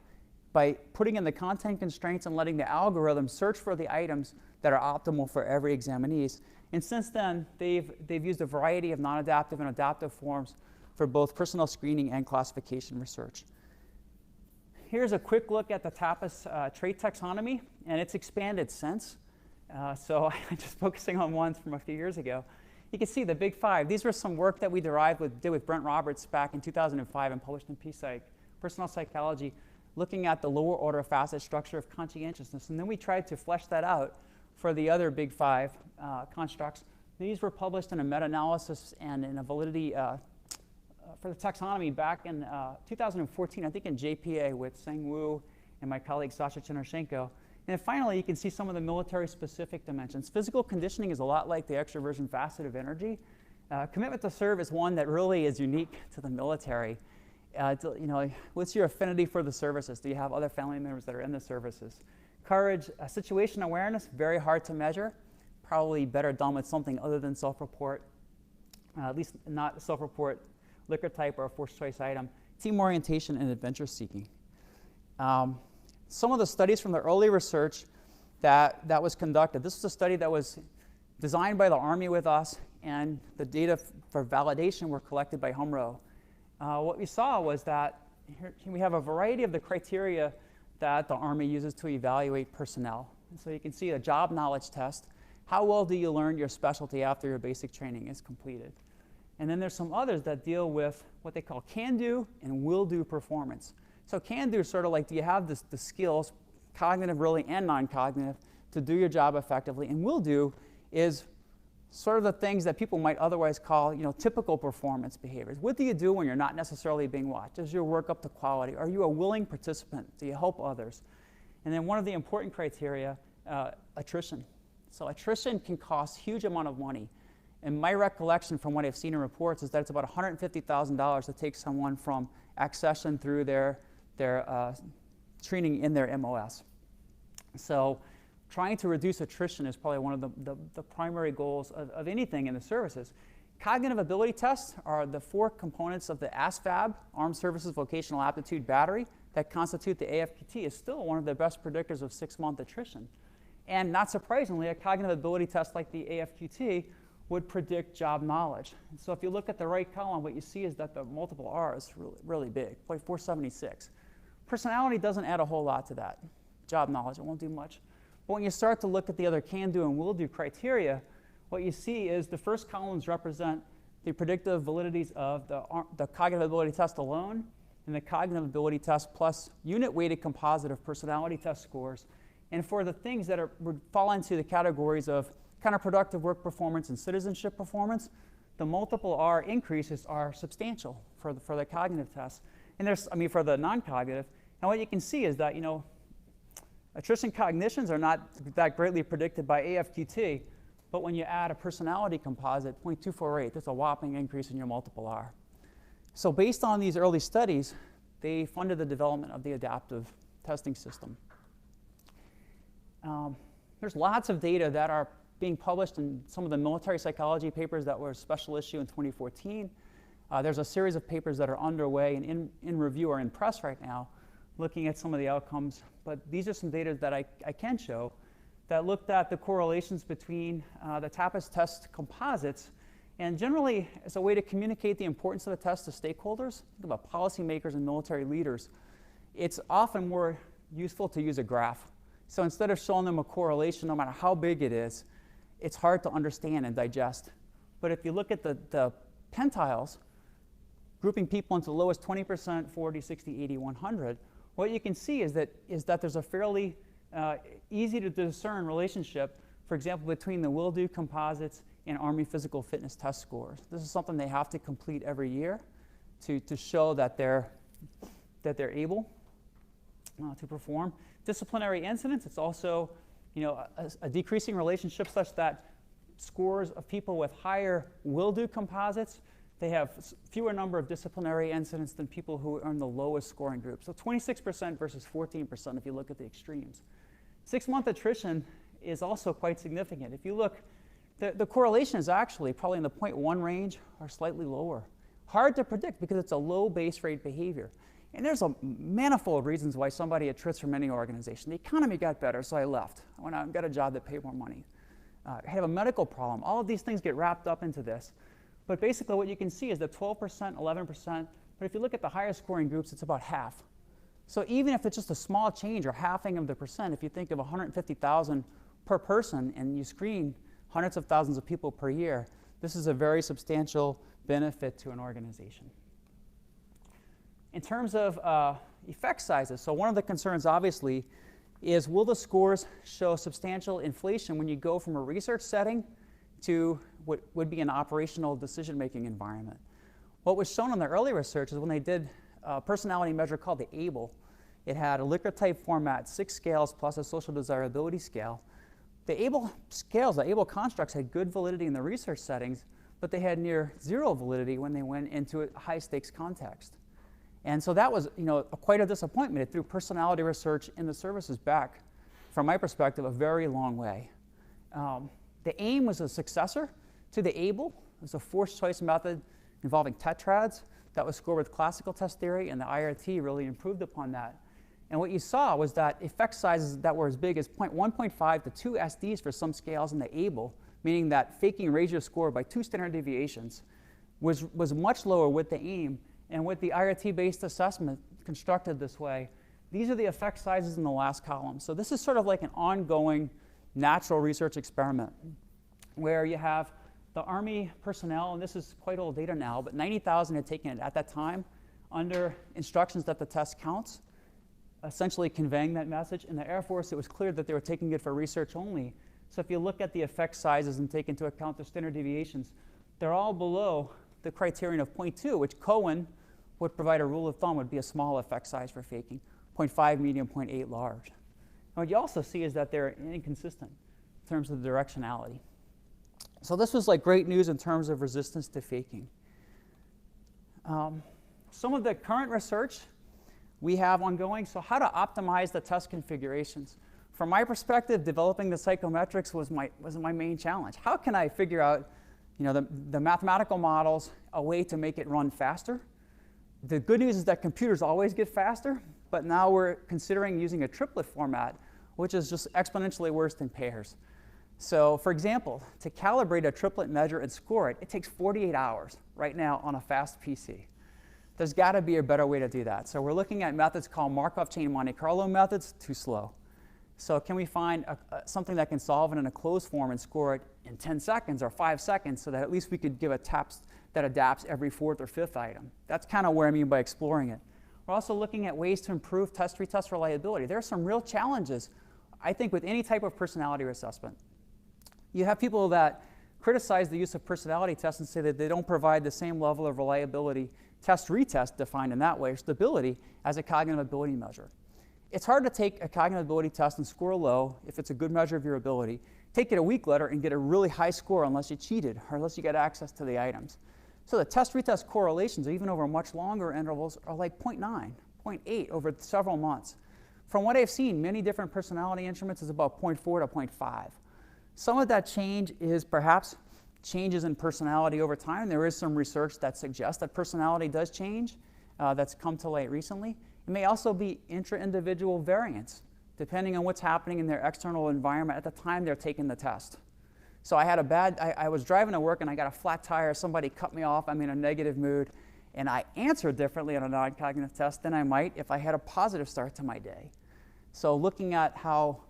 by putting in the content constraints and letting the algorithm search for the items that are optimal for every examinees. And since then, they've used a variety of non-adaptive and adaptive forms for both personnel screening and classification research. Here's a quick look at the TAPAS trait taxonomy, and it's expanded since. So I'm just focusing on ones from a few years ago. You can see the Big Five. These were some work that we did with Brent Roberts back in 2005 and published in PSYCH, Personnel Psychology, looking at the lower order facet structure of conscientiousness. And then we tried to flesh that out for the other Big Five constructs. These were published in a meta-analysis and in a validity for the taxonomy back in 2014, I think in JPA with Seng Wu and my colleague Sasha Chenoshenko. And then finally, you can see some of the military-specific dimensions. Physical conditioning is a lot like the extroversion facet of energy. Commitment to serve is one that really is unique to the military. What's your affinity for the services? Do you have other family members that are in the services? Courage, situation awareness, very hard to measure. Probably better done with something other than self-report, at least not self-report, liquor type, or a forced choice item. Team orientation and adventure seeking. Some of the studies from the early research that was conducted. This was a study that was designed by the Army with us, and the data for validation were collected by HMRO. What we saw was that here we have a variety of the criteria that the Army uses to evaluate personnel. And so you can see a job knowledge test. How well do you learn your specialty after your basic training is completed? And then there's some others that deal with what they call can-do and will-do performance. So can-do is sort of like, do you have the skills, cognitive really and non-cognitive, to do your job effectively? And will-do is sort of the things that people might otherwise call, typical performance behaviors. What do you do when you're not necessarily being watched? Is your work up to quality? Are you a willing participant? Do you help others? And then one of the important criteria, attrition. So attrition can cost a huge amount of money. And my recollection from what I've seen in reports is that it's about $150,000 to take someone from accession through their training in their MOS. So trying to reduce attrition is probably one of the primary goals of anything in the services. Cognitive ability tests are the 4 components of the ASVAB, Armed Services Vocational Aptitude Battery, that constitute the AFPT, is still one of the best predictors of 6-month attrition. And not surprisingly, a cognitive ability test like the AFQT would predict job knowledge. And so if you look at the right column, what you see is that the multiple R is really big, like 476. Personality doesn't add a whole lot to that. Job knowledge, it won't do much. But when you start to look at the other can-do and will-do criteria, what you see is the first columns represent the predictive validities of the cognitive ability test alone, and the cognitive ability test plus unit-weighted composite of personality test scores. And for the things that would fall into the categories of counterproductive work performance and citizenship performance, the multiple R increases are substantial for the cognitive tests. And for the non-cognitive. And what you can see is that, attrition cognitions are not that greatly predicted by AFQT, but when you add a personality composite, 0.248, that's a whopping increase in your multiple R. So based on these early studies, they funded the development of the adaptive testing system. There's lots of data that are being published in some of the military psychology papers that were a special issue in 2014. There's a series of papers that are underway and in review or in press right now looking at some of the outcomes. But these are some data that I can show that looked at the correlations between the TAPAS test composites, and generally as a way to communicate the importance of the test to stakeholders, think about policymakers and military leaders, it's often more useful to use a graph. So instead of showing them a correlation, no matter how big it is, it's hard to understand and digest. But if you look at the pentiles, grouping people into the lowest 20%, 40, 60, 80, 100, what you can see is that there's a fairly easy to discern relationship, for example, between the will-do composites and Army physical fitness test scores. This is something they have to complete every year to show that they're able to perform. Disciplinary incidents, it's also a decreasing relationship such that scores of people with higher will-do composites, they have fewer number of disciplinary incidents than people who are in the lowest scoring group. So 26% versus 14% if you look at the extremes. 6-month attrition is also quite significant. If you look, the correlation is actually probably in the 0.1 range or slightly lower. Hard to predict because it's a low base rate behavior. And there's a manifold of reasons why somebody attrits from any organization. The economy got better, so I left. I went out and got a job that paid more money. I have a medical problem. All of these things get wrapped up into this. But basically what you can see is that 12%, 11%, but if you look at the higher scoring groups, it's about half. So even if it's just a small change or halving of the percent, if you think of 150,000 per person and you screen hundreds of thousands of people per year, this is a very substantial benefit to an organization. In terms of effect sizes, so one of the concerns obviously is, will the scores show substantial inflation when you go from a research setting to what would be an operational decision-making environment? What was shown in the early research is when they did a personality measure called the ABLE. It had a Likert type format, 6 scales plus a social desirability scale. The ABLE scales, the ABLE constructs had good validity in the research settings, but they had near zero validity when they went into a high-stakes context. And so that was quite a disappointment. It threw personality research in the services back, from my perspective, a very long way. The AIM was a successor to the ABLE. It was a forced choice method involving tetrads that was scored with classical test theory, and the IRT really improved upon that. And what you saw was that effect sizes that were as big as 1.5 to 2 SDs for some scales in the ABLE, meaning that faking raised your score by 2 standard deviations, was much lower with the AIM. And with the IRT-based assessment constructed this way, these are the effect sizes in the last column. So this is sort of like an ongoing natural research experiment where you have the Army personnel, and this is quite old data now, but 90,000 had taken it at that time under instructions that the test counts, essentially conveying that message. In the Air Force, it was clear that they were taking it for research only. So if you look at the effect sizes and take into account the standard deviations, they're all below the criterion of 0.2, which Cohen would provide a rule of thumb would be a small effect size for faking, 0.5 medium, 0.8 large. And what you also see is that they're inconsistent in terms of the directionality. So this was like great news in terms of resistance to faking. Some of the current research we have ongoing, so how to optimize the test configurations. From my perspective, developing the psychometrics was my main challenge. How can I figure out the mathematical models, a way to make it run faster? The good news is that computers always get faster, but now we're considering using a triplet format, which is just exponentially worse than pairs. So for example, to calibrate a triplet measure and score it, it takes 48 hours right now on a fast PC. There's got to be a better way to do that. So we're looking at methods called Markov chain Monte Carlo methods, too slow. So can we find something that can solve it in a closed form and score it in 10 seconds or 5 seconds so that at least we could give a TAPS that adapts every 4th or 5th item? That's kind of where I mean by exploring it. We're also looking at ways to improve test-retest reliability. There are some real challenges, I think, with any type of personality assessment. You have people that criticize the use of personality tests and say that they don't provide the same level of reliability, test-retest defined in that way, or stability, as a cognitive ability measure. It's hard to take a cognitive ability test and score low if it's a good measure of your ability, take it a week later and get a really high score unless you cheated or unless you get access to the items. So the test-retest correlations, even over much longer intervals, are like 0.9, 0.8 over several months. From what I've seen, many different personality instruments is about 0.4 to 0.5. Some of that change is perhaps changes in personality over time. There is some research that suggests that personality does change. That's come to light recently. It may also be intra-individual variance, depending on what's happening in their external environment at the time they're taking the test. So I was driving to work and I got a flat tire, somebody cut me off, I'm in a negative mood, and I answered differently on a non-cognitive test than I might if I had a positive start to my day. So looking at how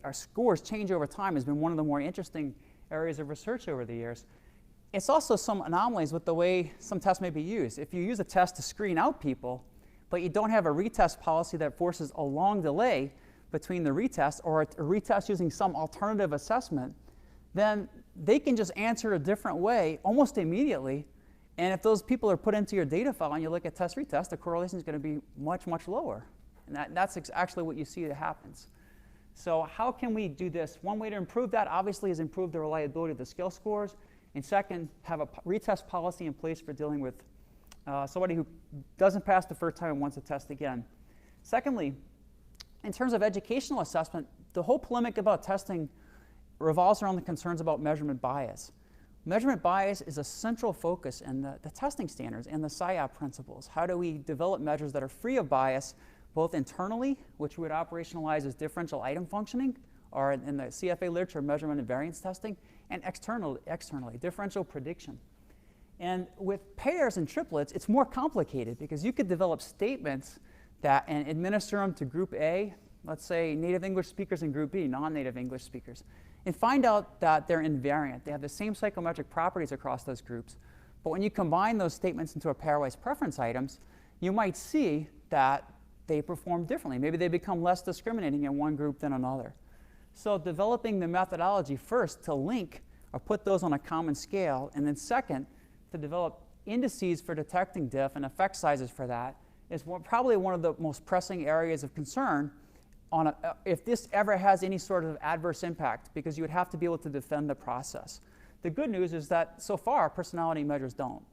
our scores change over time has been one of the more interesting areas of research over the years. It's also some anomalies with the way some tests may be used. If you use a test to screen out people, but you don't have a retest policy that forces a long delay between the retest or a retest using some alternative assessment, then they can just answer a different way almost immediately. And if those people are put into your data file and you look at test retest, the correlation is going to be much, much lower. And that's actually what you see that happens. So how can we do this? One way to improve that obviously is improve the reliability of the skill scores. And second, have a retest policy in place for dealing with somebody who doesn't pass the first time and wants to test again. Secondly, in terms of educational assessment, the whole polemic about testing revolves around the concerns about measurement bias. Measurement bias is a central focus in the testing standards and the SIOP principles. How do we develop measures that are free of bias, both internally, which we would operationalize as differential item functioning, or in the CFA literature, measurement and variance testing, and externally, differential prediction. And with pairs and triplets, it's more complicated because you could develop statements and administer them to group A, let's say native English speakers, and group B, non-native English speakers, and find out that they're invariant. They have the same psychometric properties across those groups. But when you combine those statements into a pairwise preference items, you might see that they perform differently. Maybe they become less discriminating in one group than another. So developing the methodology first to link or put those on a common scale, and then second, to develop indices for detecting diff and effect sizes for that is probably one of the most pressing areas of concern if this ever has any sort of adverse impact, because you would have to be able to defend the process. The good news is that so far personality measures don't.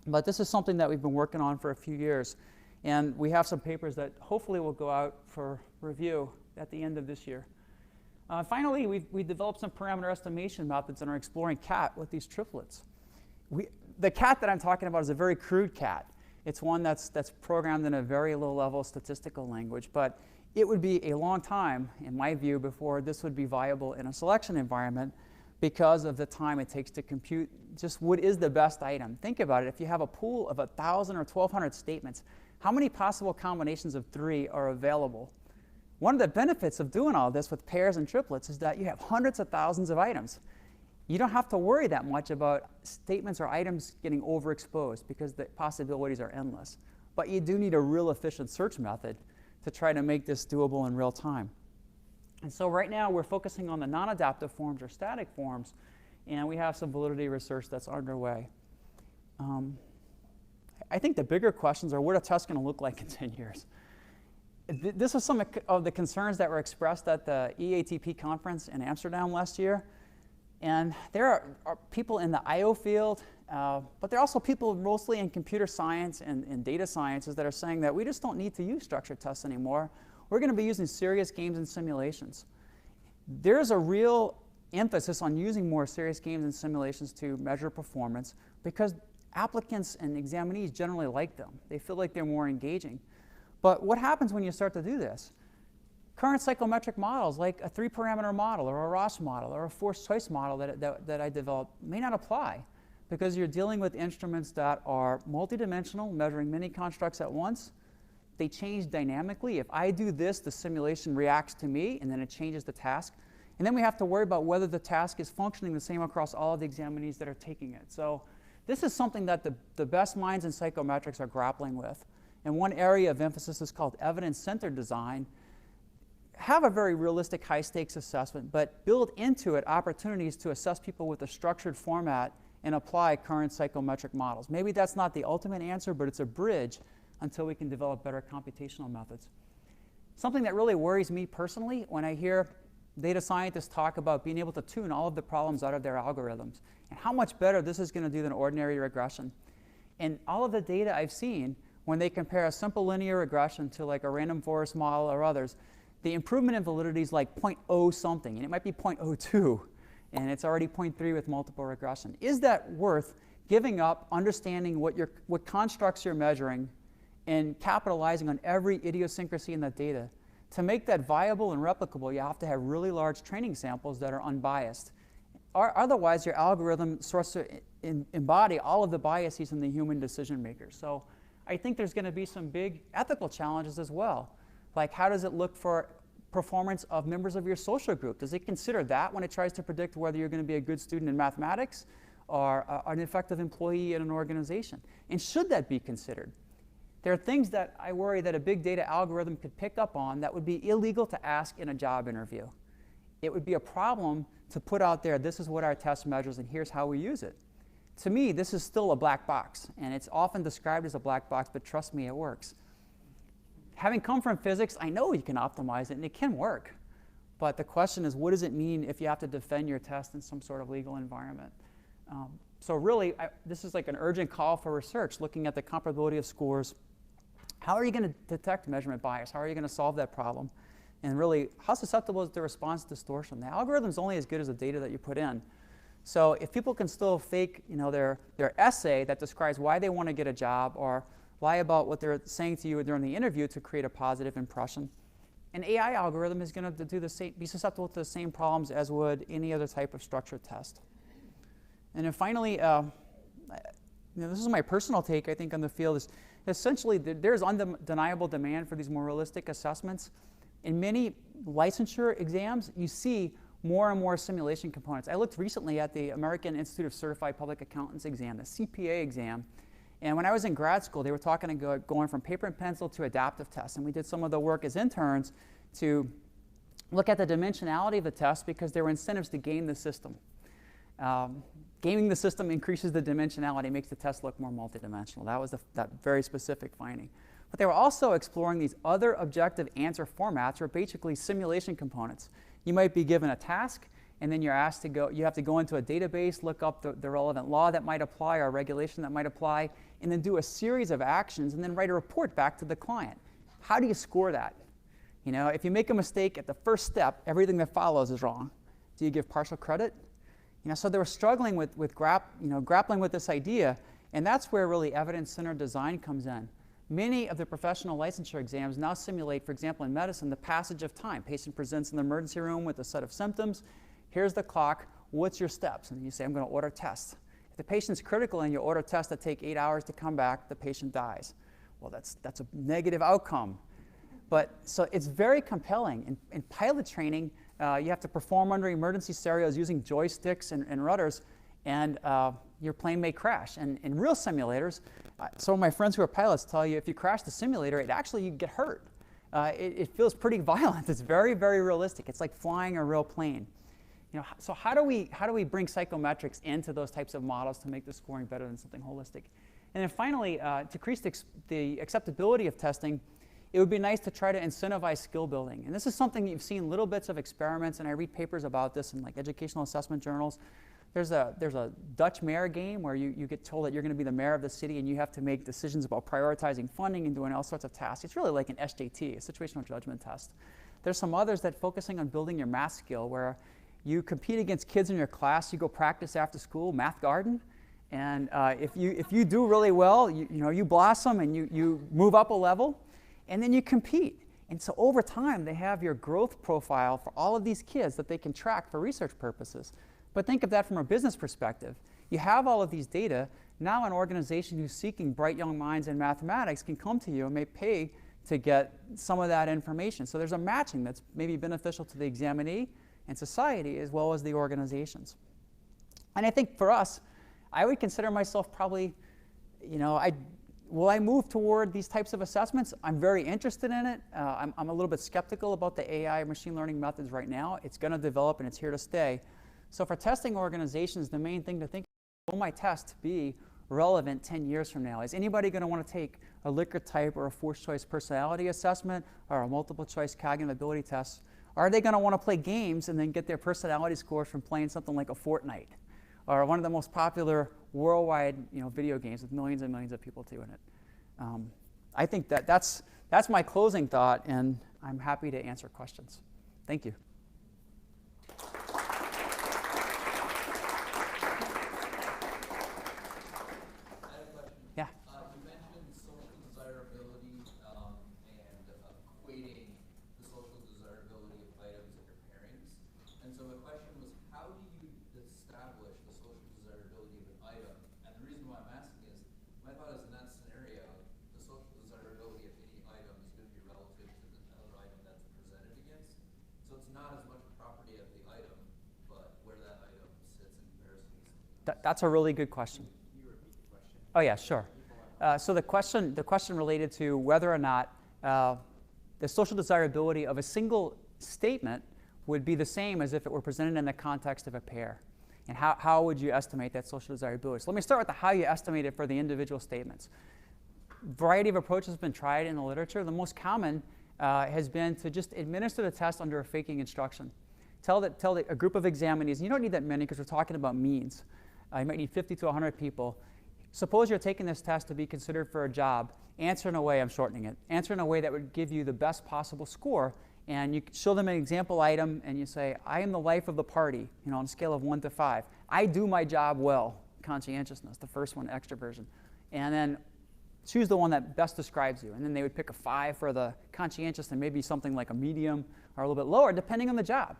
But this is something that we've been working on for a few years, and we have some papers that hopefully will go out for review at the end of this year. Finally, we developed some parameter estimation methods and are exploring CAT with these triplets. The CAT that I'm talking about is a very crude CAT. It's one that's programmed in a very low-level statistical language, but it would be a long time, in my view, before this would be viable in a selection environment because of the time it takes to compute just what is the best item. Think about it. If you have a pool of 1,000 or 1,200 statements, how many possible combinations of 3 are available? One of the benefits of doing all this with pairs and triplets is that you have hundreds of thousands of items. You don't have to worry that much about statements or items getting overexposed because the possibilities are endless. But you do need a real efficient search method to try to make this doable in real time. And so right now we're focusing on the non-adaptive forms or static forms, and we have some validity research that's underway. I think the bigger questions are what a test going to look like in 10 years. This was some of the concerns that were expressed at the EATP conference in Amsterdam last year. And there are people in the IO field, but there are also people mostly in computer science and data sciences that are saying that we just don't need to use structured tests anymore. We're going to be using serious games and simulations. There's a real emphasis on using more serious games and simulations to measure performance because applicants and examinees generally like them. They feel like they're more engaging. But what happens when you start to do this? Current psychometric models, like a 3-parameter model or a Ross model or a forced choice model that I developed, may not apply because you're dealing with instruments that are multidimensional, measuring many constructs at once. They change dynamically. If I do this, the simulation reacts to me, and then it changes the task. And then we have to worry about whether the task is functioning the same across all of the examinees that are taking it. So this is something that the best minds in psychometrics are grappling with. And one area of emphasis is called evidence-centered design. Have a very realistic high-stakes assessment, but build into it opportunities to assess people with a structured format and apply current psychometric models. Maybe that's not the ultimate answer, but it's a bridge until we can develop better computational methods. Something that really worries me personally when I hear data scientists talk about being able to tune all of the problems out of their algorithms and how much better this is going to do than ordinary regression. And all of the data I've seen, when they compare a simple linear regression to like a random forest model or others, the improvement in validity is like 0.0 something, and it might be 0.02. and it's already 0.3 with multiple regression. Is that worth giving up understanding what constructs you're measuring and capitalizing on every idiosyncrasy in that data? To make that viable and replicable, you have to have really large training samples that are unbiased. Otherwise, your algorithm starts to embody all of the biases in the human decision makers. So I think there's going to be some big ethical challenges as well. Like, how does it look for performance of members of your social group? Does it consider that when it tries to predict whether you're going to be a good student in mathematics or an effective employee in an organization? And should that be considered? There are things that I worry that a big data algorithm could pick up on that would be illegal to ask in a job interview. It would be a problem to put out there, this is what our test measures and here's how we use it. To me, this is still a black box, and it's often described as a black box, but trust me, it works. Having come from physics, I know you can optimize it, and it can work. But the question is, what does it mean if you have to defend your test in some sort of legal environment? So really, this is like an urgent call for research, looking at the comparability of scores. How are you going to detect measurement bias? How are you going to solve that problem? And really, how susceptible is the response distortion? The algorithm's only as good as the data that you put in. So if people can still fake, their essay that describes why they want to get a job, or lie about what they're saying to you during the interview to create a positive impression, an AI algorithm is going to do the same, be susceptible to the same problems as would any other type of structured test. And then finally, this is my personal take, I think, on the field, is essentially there's undeniable demand for these more realistic assessments. In many licensure exams, you see more and more simulation components. I looked recently at the American Institute of Certified Public Accountants exam, the CPA exam. And when I was in grad school, they were talking about going from paper and pencil to adaptive tests. And we did some of the work as interns to look at the dimensionality of the test, because there were incentives to game the system. Gaming the system increases the dimensionality, makes the test look more multidimensional. That was that very specific finding. But they were also exploring these other objective answer formats, or basically simulation components. You might be given a task, and then you're asked to you have to go into a database, look up the relevant law that might apply or regulation that might apply, and then do a series of actions, and then write a report back to the client. How do you score that? If you make a mistake at the first step, everything that follows is wrong. Do you give partial credit? So they were struggling with grappling with this idea, and that's where really evidence-centered design comes in. Many of the professional licensure exams now simulate, for example, in medicine, the passage of time. Patient presents in the emergency room with a set of symptoms. Here's the clock. What's your steps? And you say, I'm going to order tests. If the patient's critical and you order tests that take 8 hours to come back, the patient dies. Well, that's a negative outcome. So it's very compelling. In pilot training, you have to perform under emergency scenarios using joysticks and rudders, and your plane may crash. And in real simulators, some of my friends who are pilots tell you if you crash the simulator, you get hurt. It feels pretty violent. It's very, very realistic. It's like flying a real plane. So how do we bring psychometrics into those types of models to make the scoring better than something holistic? And then finally, to increase the acceptability of testing, it would be nice to try to incentivize skill building. And this is something you've seen little bits of experiments, and I read papers about this in educational assessment journals. There's a Dutch mayor game where you get told that you're going to be the mayor of the city, and you have to make decisions about prioritizing funding and doing all sorts of tasks. It's really like an SJT, a situational judgment test. There's some others that focusing on building your math skill, where you compete against kids in your class, you go practice after school, math garden, and if you do really well, you blossom and you move up a level, and then you compete. And so over time, they have your growth profile for all of these kids that they can track for research purposes. But think of that from a business perspective. You have all of these data. Now an organization who's seeking bright young minds in mathematics can come to you and may pay to get some of that information. So there's a matching that's maybe beneficial to the examinee and society as well as the organizations. And I think for us, I would consider myself probably, will I move toward these types of assessments? I'm very interested in it. I'm a little bit skeptical about the AI machine learning methods right now. It's going to develop and it's here to stay. So for testing organizations, the main thing to think of, will my test be relevant 10 years from now? Is anybody going to want to take a Likert type or a forced choice personality assessment or a multiple choice cognitive ability test? Are they going to want to play games and then get their personality scores from playing something like a Fortnite or one of the most popular worldwide video games with millions and millions of people doing it? I think that's my closing thought, and I'm happy to answer questions. Thank you. That's a really good question. Can you repeat the question? Oh yeah, sure. So the question related to whether or not the social desirability of a single statement would be the same as if it were presented in the context of a pair. And how would you estimate that social desirability? So let me start with the how you estimate it for the individual statements. Variety of approaches has been tried in the literature. The most common has been to just administer the test under a faking instruction. Tell a group of examinees, and you don't need that many because we're talking about means. You might need 50 to 100 people. Suppose you're taking this test to be considered for a job. Answer in a way, I'm shortening it, answer in a way that would give you the best possible score. And you show them an example item and you say, I am the life of the party, on a scale of 1 to 5. I do my job well, conscientiousness, the first one, extroversion. And then choose the one that best describes you. And then they would pick a 5 for the conscientious and maybe something like a medium or a little bit lower, depending on the job.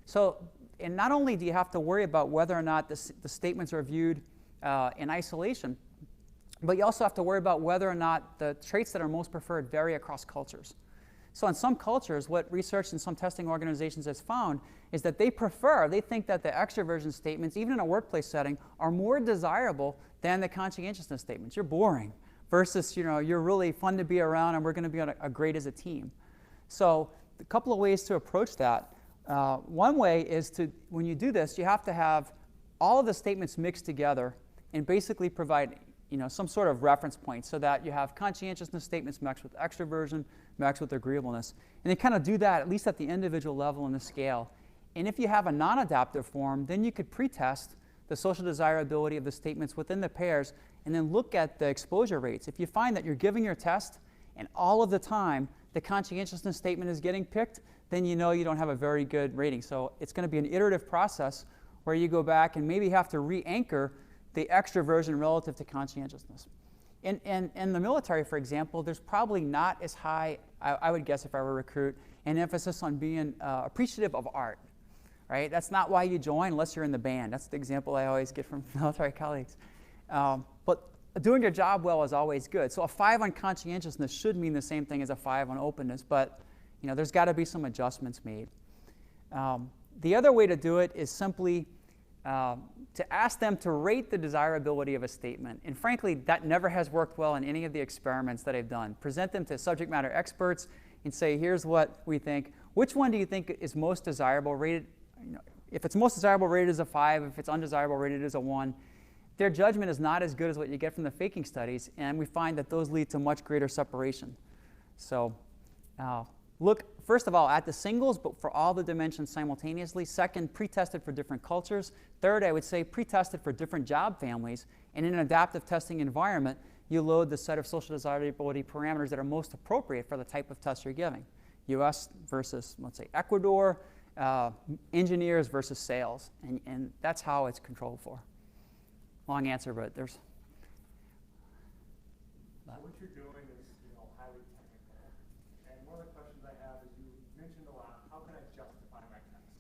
So, and not only do you have to worry about whether or not the statements are viewed in isolation, but you also have to worry about whether or not the traits that are most preferred vary across cultures. So in some cultures, what research and some testing organizations has found is that they think that the extroversion statements, even in a workplace setting, are more desirable than the conscientiousness statements. You're boring versus, you're really fun to be around and we're going to be great as a team. So a couple of ways to approach that. One way is when you do this, you have to have all of the statements mixed together and basically provide some sort of reference point so that you have conscientiousness statements mixed with extroversion, mixed with agreeableness. And they kind of do that at least at the individual level in the scale. And if you have a non-adaptive form, then you could pretest the social desirability of the statements within the pairs and then look at the exposure rates. If you find that you're giving your test and all of the time the conscientiousness statement is getting picked, then you know you don't have a very good rating. So it's going to be an iterative process where you go back and maybe have to re-anchor the extroversion relative to conscientiousness. In the military, for example, there's probably not as high, I would guess if I were a recruit, an emphasis on being appreciative of art, right? That's not why you join unless you're in the band. That's the example I always get from military colleagues. But doing your job well is always good. So a 5 on conscientiousness should mean the same thing as a 5 on openness, but there's got to be some adjustments made. The other way to do it is simply to ask them to rate the desirability of a statement. And frankly, that never has worked well in any of the experiments that I've done. Present them to subject matter experts and say, here's what we think. Which one do you think is most desirable? Rated, if it's most desirable, rated as a 5. If it's undesirable, rated as a 1. Their judgment is not as good as what you get from the faking studies, and we find that those lead to much greater separation. So look, first of all, at the singles, but for all the dimensions simultaneously. Second, pre-tested for different cultures. Third, I would say pre-tested for different job families. And in an adaptive testing environment, you load the set of social desirability parameters that are most appropriate for the type of test you're giving. US versus, let's say, Ecuador, engineers versus sales. And that's how it's controlled for. Long answer, but there's... What you're doing is, highly technical. And one of the questions I have is you mentioned a lot, how can I justify my test?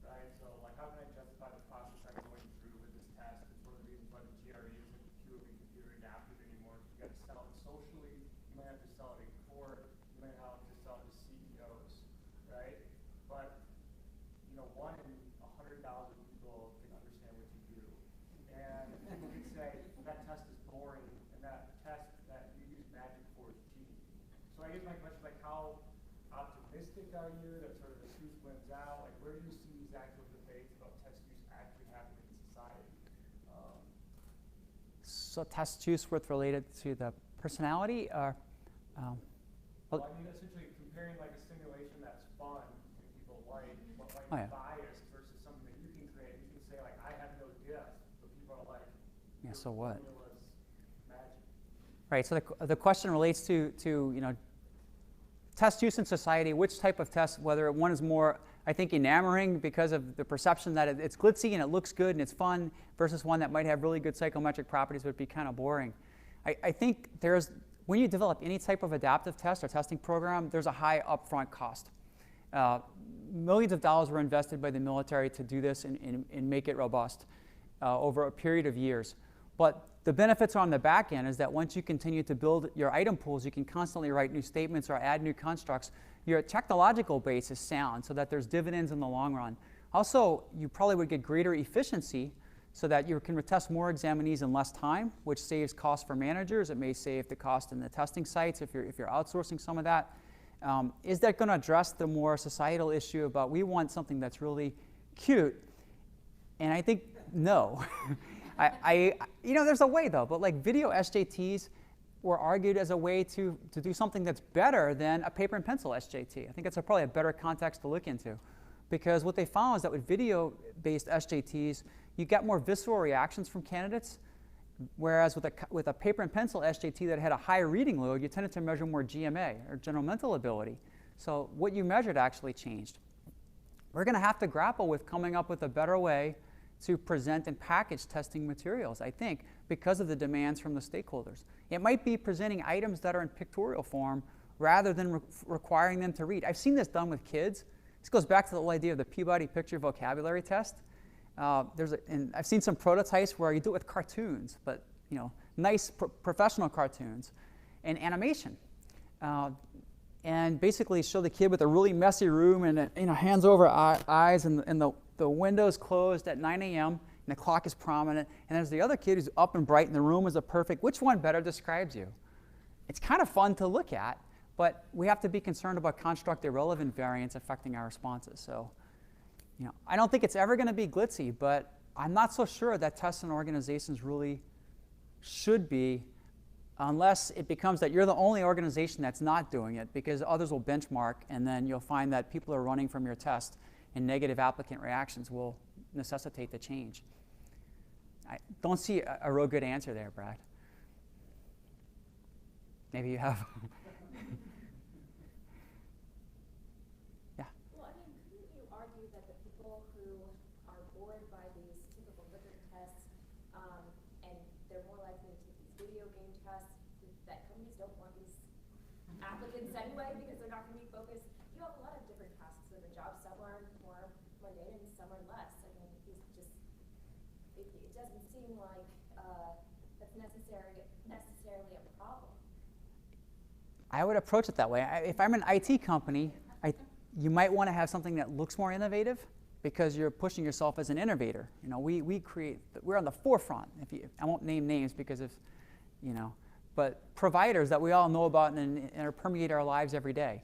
Right? So, how can I justify the process I'm going through with this test? It's one of the reasons why the GRE isn't purely computer adaptive anymore. You got to sell it socially. You might have to sell it in court. You might have to sell it to CEOs, right? But, 1 in 100,000 people can understand what you do. And you could say that test is boring, and that test that you use magic for is cheating. So I guess my question is how optimistic are you that sort of the truth wins out? Where do you see these actual debates about test use actually happening in society? So test use with related to the personality, or? Well, essentially comparing a simulation that's fun and people like, what might be biased versus something that you can create. You can say I have no diff, but people are like, yeah, so what? Magic. Right. So the question relates to test use in society. Which type of test? Whether one is more, I think, enamoring because of the perception that it's glitzy and it looks good and it's fun, versus one that might have really good psychometric properties but be kind of boring. I think when you develop any type of adaptive test or testing program, there's a high upfront cost. Millions of dollars were invested by the military to do this and make it robust over a period of years. But the benefits on the back end is that once you continue to build your item pools, you can constantly write new statements or add new constructs. Your technological base is sound so that there's dividends in the long run. Also, you probably would get greater efficiency so that you can test more examinees in less time, which saves costs for managers. It may save the cost in the testing sites if you're outsourcing some of that. Is that going to address the more societal issue about we want something that's really cute? And I think no. You know, there's a way though, but like video SJTs were argued as a way to do something that's better than a paper and pencil SJT. I think that's probably a better context to look into, because what they found is that with video-based SJTs, you get more visceral reactions from candidates, whereas with a paper and pencil SJT that had a high reading load, you tended to measure more GMA, or general mental ability. So what you measured actually changed. We're going to have to grapple with coming up with a better way to present and package testing materials, I think, because of the demands from the stakeholders. It might be presenting items that are in pictorial form rather than requiring them to read. I've seen this done with kids. This goes back to the whole idea of the Peabody Picture Vocabulary Test. And I've seen some prototypes where you do it with cartoons, but you know, nice professional cartoons and animation. And basically show the kid with a really messy room and you know, hands over eyes and the window's closed at 9 a.m. and the clock is prominent. And there's the other kid who's up and bright and the room is a perfect. Which one better describes you? It's kind of fun to look at, but we have to be concerned about construct irrelevant variance affecting our responses. So, you know, I don't think it's ever going to be glitzy, but I'm not so sure that tests and organizations really should be, unless it becomes that you're the only organization that's not doing it, because others will benchmark, and then you'll find that people are running from your test, and negative applicant reactions will necessitate the change. I don't see a real good answer there, Brad. Maybe you have. Well, I mean, couldn't you argue that the people who are bored by these typical rigor tests, and they're more likely to take these video game tests, that companies don't want these applicants anyway because they're not going to be focused? You have a lot of different tasks, so the jobs, some are more mundane and some are less. I mean, it doesn't seem like that's necessarily a problem. I would approach it that way. If I'm an IT company, you might want to have something that looks more innovative because you're pushing yourself as an innovator. You know, we're on the forefront. I won't name names because of, you know, but providers that we all know about and permeate our lives every day.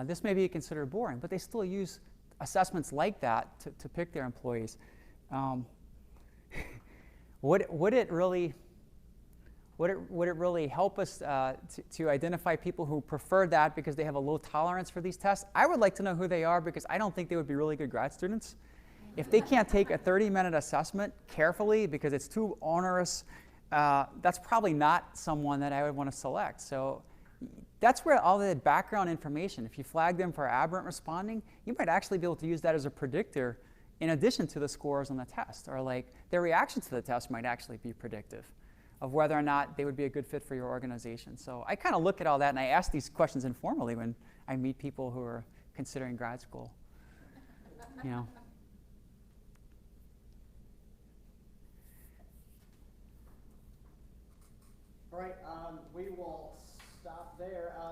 This may be considered boring, but they still use assessments like that to pick their employees. Would it really help us to identify people who prefer that because they have a low tolerance for these tests? I would like to know who they are, because I don't think they would be really good grad students. If they can't take a 30-minute assessment carefully because it's too onerous, that's probably not someone that I would want to select. So that's where all the background information, if you flag them for aberrant responding, you might actually be able to use that as a predictor in addition to the scores on the test, or like their reaction to the test might actually be predictive of whether or not they would be a good fit for your organization. So I kind of look at all that, and I ask these questions informally when I meet people who are considering grad school. You know. All right, we will stop there.